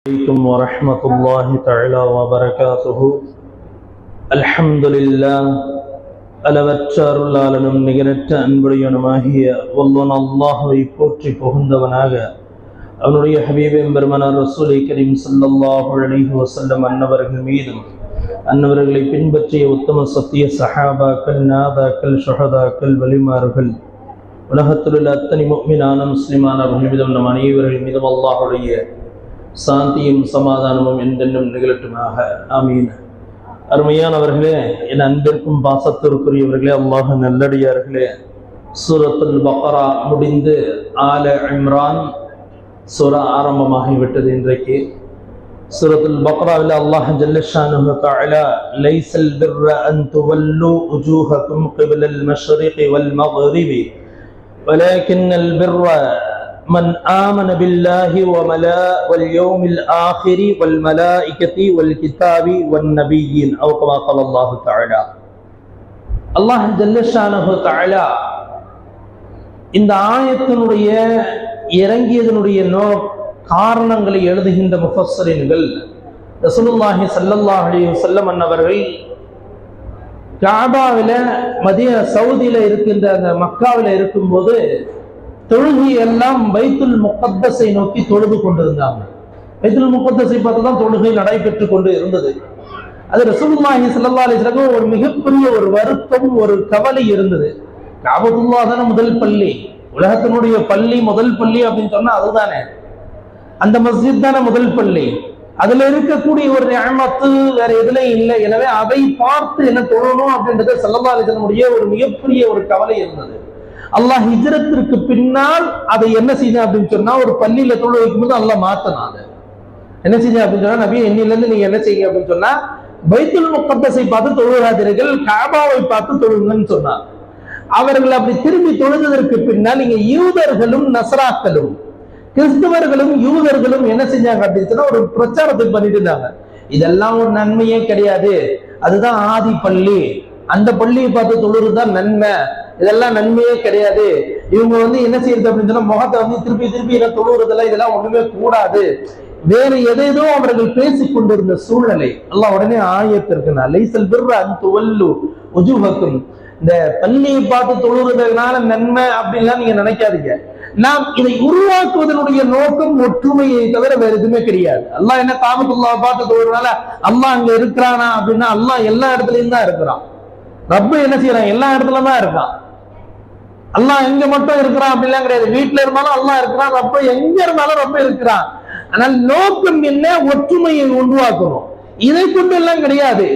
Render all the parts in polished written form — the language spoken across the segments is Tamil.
عليكم ورحمة الله تعالى وبركاته. الحمد لله அளவற்ற அருளாளனும் நிகரற்ற அன்புடையவனுமாகிய வல்லோன் அல்லாஹ்வை போற்றி புகழ்ந்தவனாக அவனுடைய ஹபீபே பெருமானார் ரசூலை கரீம் ஸல்லல்லாஹு அலைஹி வஸல்லம் அன்னவர்கள் மீதும் அன்னவர்களை பின்பற்றிய உத்தம சத்திய சஹாபாக்கள் நாதாக்கள் ஷுஹதாக்கள் வலிமார்கள் உலகத்தில் உள்ள அத்தனை முஃமினான முஸ்லிமானவர்கள் மீதும் நம் அனைவர்கள் மீதும் அல்லாஹ்வுடைய சாந்தியும் சமாதானமும் என்றென்றும் நிகழட்டுமாக ஆமீன். அருமையானவர்களே, என் அன்பிற்கும் பாசத்திற்குரியவர்களே, அல்லாஹ் நல்லடியார்களே, சூரத்துல் பக்ரா முடிந்து ஆல இம்ரான் சூரா ஆரம்பமாகிவிட்டது. இன்றைக்கு சூரத்துல் பக்ராவில் அல்லாஹ் ஜல்ல ஷானுஹு தஆலா லைஸல் பிர்ர அன் துவல்லு உஜூஹக்கும் கிப்லல் மஷ்ரிகி வல் மக்ரிபி வலக்கின்னல் பிர்ர من آمن بالله واليوم الآخر والملائكة والكتاب والنبيين أو كما قال الله تعالى. الله جل شانه تعالى இந்த ஆயத்தினுடைய இறங்கியதனுடைய காரணங்களை எழுதுகின்ற முஃபஸ்ஸரீன்கள் ரசூலுல்லாஹி ஸல்லல்லாஹு அலைஹி வஸல்லம் அன்னவர்கள் காபாவில மதீனா சவுதியில இருக்கின்ற அந்த மக்காவில இருக்கும்போது தொழுகை எல்லாம் பைத்துல் முகத்தஸை நோக்கி தொழுது கொண்டிருந்தாங்க. பைத்துல் முகத்தஸை பார்த்து தான் தொழுகை நடைபெற்று கொண்டு இருந்தது. அது ரசூலுல்லாஹி ஸல்லல்லாஹு அலைஹி வஸல்லம் ஒரு மிகப்பெரிய ஒரு வருத்தம், ஒரு கவலை இருந்தது. காபத்துல்லாஹ் தான முதல் பள்ளி, உலகத்தினுடைய பள்ளி முதல் பள்ளி அப்படின்னு சொன்னா அதுதானே, அந்த மஸ்ஜித் தானே முதல் பள்ளி. அதுல இருக்கக்கூடிய ஒரு நிஅமத்து வேற எதுலையும் இல்லை. எனவே அதை பார்த்து என்ன தொழணும் அப்படின்றது ஸல்லல்லாஹு அலைஹி வஸல்லம் ஒரு மிகப்பெரிய ஒரு கவலை இருந்தது. அல்லாஹ் ஹிஜ்ரத்திற்கு பின்னால் அதை என்ன செய்த அப்படின்னு சொன்னா, ஒரு பள்ளியில தொழு வைக்கும்போது அல்லாஹ் மாத்தினாங்க. என்ன செய்ய அப்படின்னு சொன்னா, நபி என்னில இருந்து நீங்க என்ன செய்யுங்க அப்படின்னு சொன்னா, பைத்துல் முகத்தஸை பார்த்து தொழுகாதீர்கள், காபாவை பார்த்து தொழுங்கன்னு சொன்னார். அவர்கள் அப்படி திரும்பி தொழுததற்கு பின்னால் நீங்க யூதர்களும் நஸ்ராக்களும் கிறிஸ்தவர்களும் யூதர்களும் என்ன செஞ்சாங்க அப்படின்னு சொன்னா, ஒரு பிரச்சாரத்தை பண்ணிட்டு இருந்தாங்க. இதெல்லாம் ஒரு நன்மையே கிடையாது, அதுதான் ஆதி பள்ளி, அந்த பள்ளியை பார்த்து தொழுறதுதான் நன்மை, இதெல்லாம் நன்மையே கிடையாது. இவங்க என்ன செய்யறது அப்படின்னு சொன்னா, முகத்தை திருப்பி திருப்பி தொழுறதெல்லாம் இதெல்லாம் ஒண்ணுமே கூடாது, வேறு எதேதோ அவர்கள் பேசிக் கொண்டிருந்த சூழ்நிலை. அல்லாஹ் உடனே ஆயத்திற்கு லைஸல் பிர்ர அன் துவல்லு உஜூஹக்கும், இந்த பள்ளியை பார்த்து தொழுறதுனால நன்மை அப்படின்லாம் நீங்க நினைக்காதீங்க. நாம் இதை உருவாக்குவதனுடைய நோக்கம் ஒற்றுமையை தவிர வேற எதுவுமே கிடையாது. அல்லாஹ் என்ன காபத்துல்லாஹ் பார்த்து தொழுறதுனால அல்லாஹ் அங்க இருக்கிறானா அப்படின்னா, அல்லாஹ் எல்லா இடத்துலயும் தான் இருக்கிறான். ரப்பு என்ன செய்யறான், எல்லா இடத்துல தான் இருக்கான். அல்லாஹ் எங்க மட்டும் இருக்கிறான் அப்படிலாம் கிடையாது. வீட்டுல இருந்தாலும் அல்லாஹ் இருக்கிறான், ரப்ப எங்க இருந்தாலும் ரப்ப இருக்கிறான். ஆனால் நோக்கம் என்ன, ஒற்றுமையை உருவாக்கணும். இதை கொண்டு எல்லாம் கிடையாது.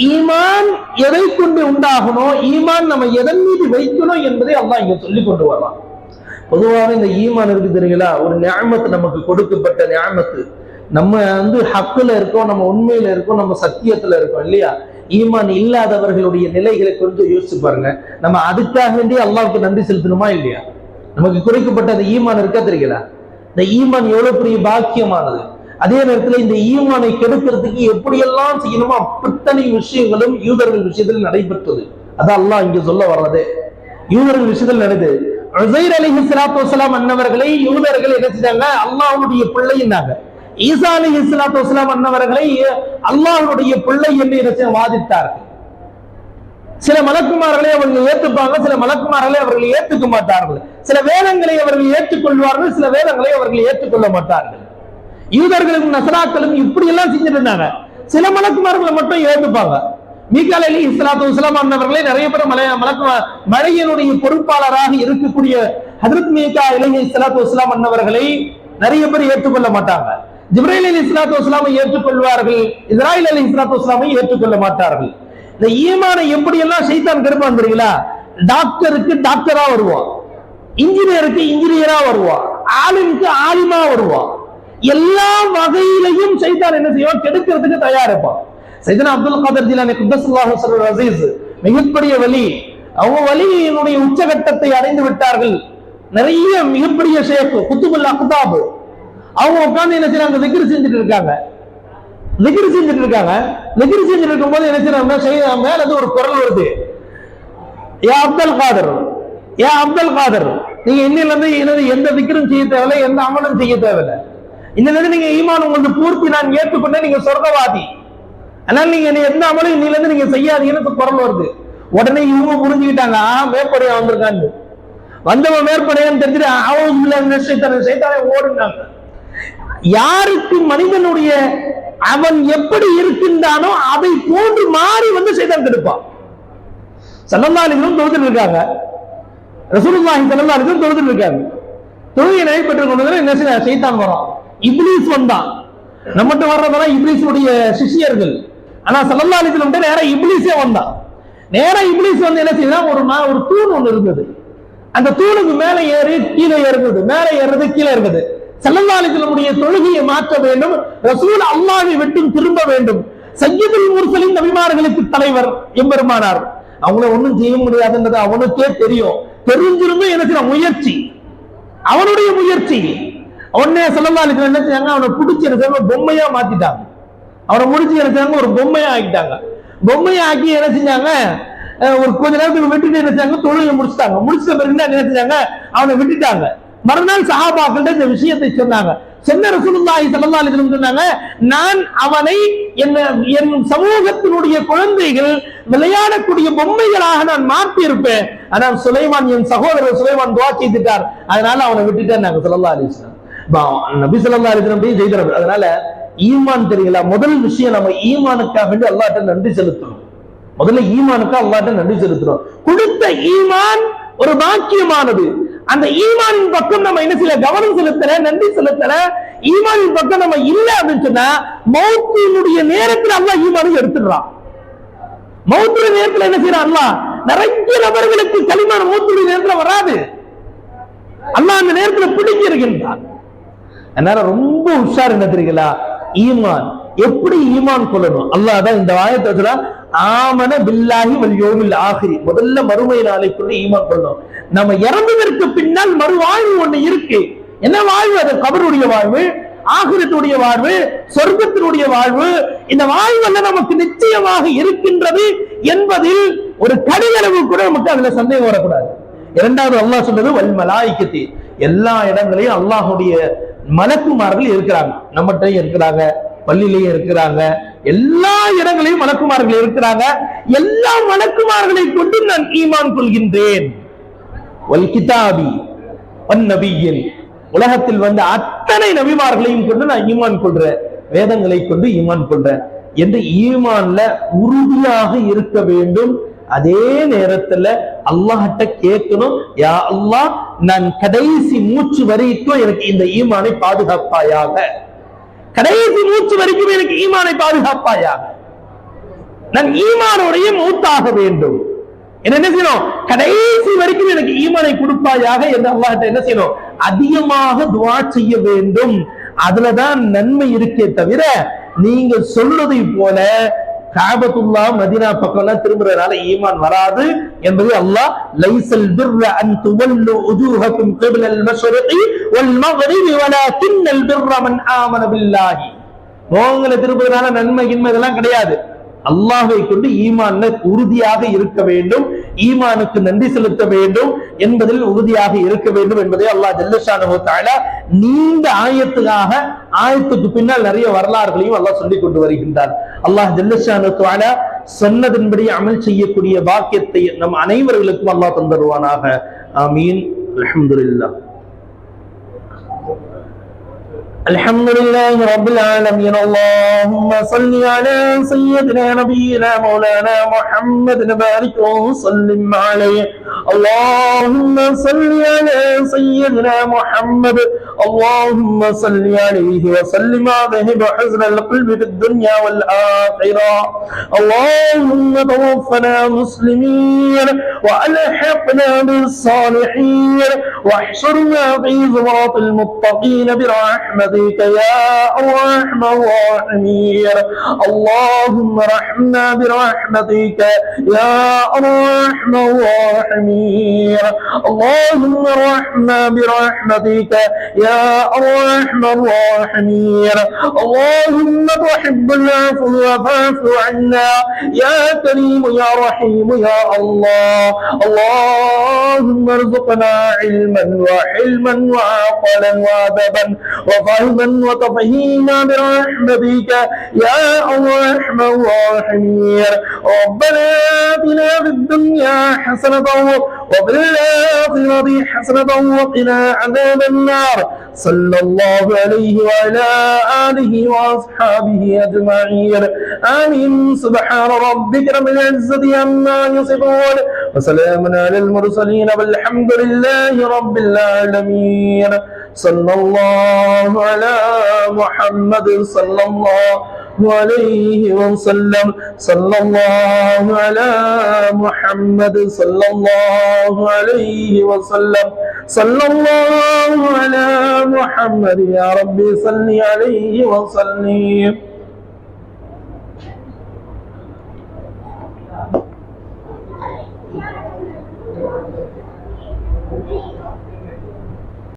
ஈமான் எதை கொண்டு உண்டாகணும், ஈமான் நம்ம எதன் மீது வைக்கணும் என்பதை அல்லாஹ் இங்க சொல்லி கொண்டு வரலாம். பொதுவாக இந்த ஈமான் இருக்கு தெரியுங்களா, ஒரு நிஅமத், நமக்கு கொடுக்கப்பட்ட நிஅமத்து. நம்ம ஹக்குல இருக்கோம், நம்ம உண்மையில இருக்கோம், நம்ம சத்தியத்துல இருக்கோம் இல்லையா. ஈமான் இல்லாதவர்களுடைய நிலைகளை கொஞ்சம் யோசிச்சு பாருங்க. நம்ம அதுக்காக வேண்டிய அல்லாஹ்வுக்கு நன்றி செலுத்தணுமா இல்லையா? நமக்கு குறைக்கப்பட்ட அந்த ஈமான் இருக்கா தெரியுங்களா? இந்த ஈமான் எவ்வளவு பெரிய பாக்கியமானது. அதே நேரத்தில் இந்த ஈமானை கெடுக்கிறதுக்கு எப்படியெல்லாம் செய்யணுமோ அத்தனை விஷயங்களும் யூதர்கள் விஷயத்தில் நடைபெற்றது. அதான் அல்லாஹ் இங்க சொல்ல வர்றது. யூதர்கள் விஷயத்தில் நடந்தது. உஸைர் அலைஹிஸ்ஸலாத்து வஸ்ஸலாம் அன்னவர்களை யூதர்கள் என்ன செஞ்சாங்க, அல்லாஹ்வுடைய பிள்ளைன்னாங்க. ஈசா அலைஹிஸ்ஸலாத்து வஸ்ஸலாம் அன்னவர்களை அல்லாஹ்வுடைய பிள்ளை என்று வாதிட்டார்கள். சில மலக்குமார்களை அவர்கள் ஏற்றுப்பாங்க, சில மலக்குமார்களை அவர்கள் ஏற்றுக்க மாட்டார்கள். சில வேதங்களை அவர்கள் ஏற்றுக்கொள்வார்கள், சில வேதங்களை அவர்கள் ஏற்றுக்கொள்ள மாட்டார்கள். யூதர்களும் நஸ்ராக்களும் இப்படி எல்லாம் செஞ்சுட்டு இருந்தாங்க. சில மலக்குமார்களை மட்டும் ஏற்றுப்பாங்க. மீகாயில் அலைஹிஸ்ஸலாத்து வஸ்ஸலாம் அன்னவர்களை நிறைய பேர் மழையினுடைய பொறுப்பாளராக இருக்கக்கூடிய ஹஜ்ரத் மீகாயில் அலைஹிஸ்ஸலாத்து வஸ்ஸலாம் அன்னவர்களை நிறைய பேர் ஏற்றுக்கொள்ள மாட்டாங்க. ஜிப்ரீல் அலைஹிஸ்ஸலாத்து வஸ்ஸலாமை ஏற்றுக்கொள்வார்கள், இஸ்ராயில் அலைஹிஸ்ஸலாத்து வஸ்ஸலாமை ஏற்றுக்கொள்ள மாட்டார்கள். இந்த ஈமானை எப்படி எல்லாம் ஷைத்தான் கெடுப்பான் தெரியுங்களா? டாக்டருக்கு டாக்டரா வருவான், இன்ஜினியருக்கு இன்ஜினியரா வருவான், ஆலிமுக்கு ஆலிமா வருவான். எல்லா வகையிலையும் ஷைத்தான் என்ன செய்வான், கெடுக்கிறதுக்கு தயாரிப்பான். சையதுனா அப்துல் காதர் ஜிலானி குத்தஸல்லாஹு சிர்ருல் அஸீஸ் மிகப்பெரிய வலி, அவங்க வலியினுடைய உச்சகட்டத்தை அடைந்து விட்டார்கள். நிறைய மிகப்பெரிய ஷேக் குத்துபுல் அக்தாப் அவங்க உட்கார்ந்து என்ன செய்யறாங்க, திக்ர் செஞ்சுட்டு இருக்காங்க. திக்ர் செஞ்சுட்டு இருக்கும் போது என்ன செய்யறாங்க, மேல ஒரு குரல் வருது, யா அப்துல் காதர், யா அப்துல் காதர், நீங்க இன்னில இருந்து எந்த திக்ரும் செய்ய தேவையில்லை, எந்த அமலும் செய்ய தேவையில்லை. இன்னிலிருந்து நீங்க ஈமான் உங்களுக்கு பூர்த்தி நான் ஏற்றுக்கொண்டேன், நீங்க சொர்க்கவாதி. அதனால நீங்க எந்த அமலும் இன்னிலிருந்து நீங்க செய்யாதீங்கன்னு குரல் வருது. உடனே இவங்க புரிஞ்சுக்கிட்டாங்க, மேற்படையா வந்திருக்கான்னு. வந்தவன் மேற்படையான்னு தெரிஞ்சுட்டு சைத்தானை ஓடுனாங்க. யாருக்கு மனிதனுடைய அவன் எப்படி இருக்கின்றானோ அதை போன்று மாறி வந்து சைத்தான் கெடுப்பான். ஸல்லல்லாஹு அலைஹி வஸல்லம் தொழுதுட்டு இருக்காங்க, ரசூலுல்லாஹி ஸல்லல்லாஹு அலைஹி வஸல்லம் தொழுதுட்டு இருக்காங்க. தொழுகையை நிறைவேற்றிக் கொண்டு என்ன செய்ய சைத்தான் வரான், இப்லீஸ் வந்தான். நம்மகிட்ட வர்றதெல்லாம் இப்லீஸுடைய சிஷியர்கள். ஆனா ஸல்லல்லாஹு அலைஹி வஸல்லம் நேரா இப்லீஸே வந்தான். நேரா இப்லீஸ் வந்து என்ன செய்யலாம், ஒரு தூண் ஒன்று இருந்தது. அந்த தூணுக்கு மேல ஏறி கீழே ஏறுறது, மேல ஏறுறது, கீழே இருக்குது. ஸல்லல்லாஹு அலைஹி வஸல்லம் தொழுகையை மாற்ற வேண்டும், ரசூல் அல்லாஹ்வை விட்டு திரும்ப வேண்டும். சய்யிதுல் முர்சலின் நபிமார்களுக்கு தலைவர் எம்பெருமானார். அவங்கள ஒண்ணும் செய்ய முடியாதுன்றது அவனுக்கே தெரியும். தெரிஞ்சிருந்தும் என்ன செய்ய முயற்சி, அவனுடைய முயற்சி. உடனே ஸல்லல்லாஹு அலைஹி வஸல்லம் என்ன செஞ்சாங்க, அவனை பிடிச்சி பொம்மையா மாத்திட்டாங்க. அவனை முடிச்சு என்ன செஞ்சாங்க, ஒரு பொம்மையா ஆக்கிட்டாங்க. பொம்மையா ஆக்கி என்ன செஞ்சாங்க, ஒரு கொஞ்ச நேரத்துக்கு விட்டுட்டு என்ன செஞ்சாங்க, தொழுகை முடிச்சுட்டாங்க. முடிச்ச பிறகு என்ன செஞ்சாங்க, அவனை விட்டுட்டாங்க. மறுநாள் சஹாபாக்கள் இந்த விஷயத்தை சொன்னாங்க. சொன்ன ரசூலுல்லாஹி ஸல்லல்லாஹு அலைஹி வஸல்லம் சொன்னாங்க, நான் அவனை என் சமூகத்தினுடைய குழந்தைகள் விளையாடக்கூடிய பொம்மைகளாக நான் மாற்றி இருப்பேன். ஆனால் சுலைமான், என் சகோதரர் சுலைமான் துஆ செய்துட்டார், அதனால அவனை விட்டுட்டேன் நாங்க ஸல்லல்லாஹு அலைஹி வஸல்லம். நபி ஸல்லல்லாஹு அலைஹி வஸல்லம் செய்தார். அதனால ஈமான் தெரியல, முதல் விஷயம் நம்ம ஈமானுக்காக வேண்டி அல்லாஹ்ட்ட நன்றி செலுத்தணும். முதல்ல ஈமானுக்கு அல்லாஹ்ட்ட நன்றி செலுத்தணும். கொடுத்த ஈமான் ஒரு பாக்கியமானது. அந்த ஈமானின் பக்கம் நம்ம என்ன செய்யல, கவனம் செலுத்தல, நன்றி செலுத்தல. ஈமானின் பக்கம் நம்ம இல்ல அப்படின்னு சொன்னா மௌத்தினுடைய நேரத்தில் அல்லாஹ் ஈமானை எடுத்துடுறான். மௌத்துடைய நேரத்தில் என்ன செய்யறான் அல்லாஹ், நிறைய நபர்களுக்கு கலிமான மௌத்துடைய நேரத்தில் வராது. அல்லாஹ் அந்த நேரத்தில் பிடிக்க இருக்கின்றான். அதனால ரொம்ப உஷார் என்ன தெரியுங்களா, ஈமான் எப்படி ஈமான் கொள்ளணும். அல்லாஹ் தான் இந்த ஆயத்தை சொல்ல, ஆமன பில்லாஹி வல் யௌமில் ஆகிர். முதல்ல மறுமை நாளைக்குள்ள ஈமான் கொள்ளணும். நம்ம இறந்ததற்கு பின்னால் மறுவாழ்வு ஒண்ணு இருக்கு. என்ன வாழ்வு? அது கபருடைய வாழ்வு, ஆகிரத்துடைய வாழ்வு, சொர்க்கத்தினுடைய வாழ்வு. இந்த வாழ்வு நமக்கு நிச்சயமாக இருக்கின்றது என்பதில் ஒரு கடிகளவு கூட நமக்கு அதுல சந்தேகம் வரக்கூடாது. இரண்டாவது அல்லாஹ் சொல்றது வல் மலாயிகத்தி. எல்லா இடங்களையும் அல்லாஹுடைய மலக்குமார்கள் இருக்கிறாங்க. நம்மகிட்ட இருக்கிறாங்க, பள்ளியிலேயே இருக்கிறாங்க, எல்லா இடங்களையும் மலக்குமார்கள் இருக்கிறாங்க. எல்லா மலக்குமார்களை கொண்டு நான் ஈமான் கொள்கின்றேன். வல் கிதாபி வன் நபியின். உலகத்தில் வந்த அத்தனை நபிமார்களையும் கொண்டு நான் ஈமான் கொள்றேன், வேதங்களை கொண்டு ஈமான் கொள்றேன் என்று ஈமான்ல உறுதியாக இருக்க வேண்டும். அதே நேரத்துல அல்லாஹ்ட்ட கேட்கணும், யா அல்லாஹ், நான் கடைசி மூச்சு வரைக்கும் எனக்கு இந்த ஈமானை பாதுகாப்பாயாக, கடைசி மூச்சு வரைக்கும் எனக்கு ஈமானை பாதுகாப்பாயாக. நான் ஈமானோடைய மூத்தாக வேண்டும். என்ன செய்யணும், கடைசி வரைக்கும் எனக்கு ஈமானை கொடுப்பாயாக என்று அல்லாஹ்ட்ட என்ன செய்யணும், அதிகமாக துஆ செய்ய வேண்டும். அதுலதான் நன்மை இருக்கே தவிர நீங்க சொல்றதை போல காபத்துல்லா மதீனா பக்கம்லாம் திரும்புறதுனால ஈமான் வராது என்பது அல்லாஹ் லைஸல் பிர்ர அன் துவல்லு உஜூஹக்கும் கிப்லல் மஷ்ரிகி வல் மக்ரிபி வலாகின்னல் பிர்ர மன் ஆமன பில்லாஹி. மோகங்களை திரும்புறதுனால நன்மை இதெல்லாம் கிடையாது. அல்லாஹ்வை கொண்டு ஈமான்ல உறுதியாக இருக்க வேண்டும், ஈமானுக்கு நன்றி செலுத்த வேண்டும் என்பதில் உறுதியாக இருக்க வேண்டும் என்பதை அல்லாஹ் ஜல்ல ஷானஹு தஆலா நீண்ட ஆயத்துக்கு பின்னால் நிறைய வரலாறுகளையும் அல்லாஹ் சொல்லிக் கொண்டு வருகின்றார். அல்லாஹ் ஜல்ல ஷானஹு தஆலா சொன்னதன்படி அமல் செய்யக்கூடிய பாக்கியத்தை நம் அனைவர்களுக்கும் அல்லாஹ் தந்தருவானாக. ஆமீன். அல்ஹம்துலில்லாஹ். الحمد لله رب العالمين. اللهم صل على سيدنا نبينا مولانا محمد بارك وسلم عليه. اللهم صل على سيدنا محمد. اللهم صل عليه وسلم عليه حزن القلب في الدنيا والآخرة. اللهم توفنا مسلمين وألحقنا بالصالحين واحشرنا في زمرة المتقين برحمتك يا أرحم الراحمين. اللهم ارحمنا برحمتك يا أرحم الراحمين. اللهم ارحمنا برحمتك يا أرحم الراحمين. اللهم تحب العفو فاعف عنا يا كريم يا رحيم يا الله. اللهم ارزقنا علما وحلما وعقلا وادبا رحما وتفهيما برحمتك يا أرحم الراحمين. ربنا آتنا في الدنيا حسنة وفي الآخرة حسنة وقنا عذاب النار. صلى الله عليه وعلى آله وأصحابه أجمعين. آمين. سبحان ربك رب العزة عما يصفون وسلام على المرسلين والحمد لله رب العالمين. صلى الله على محمد صلى الله عليه وسلم. صلى الله على محمد صلى الله عليه وسلم. صلى الله على محمد يا ربي صل عليه وسلم.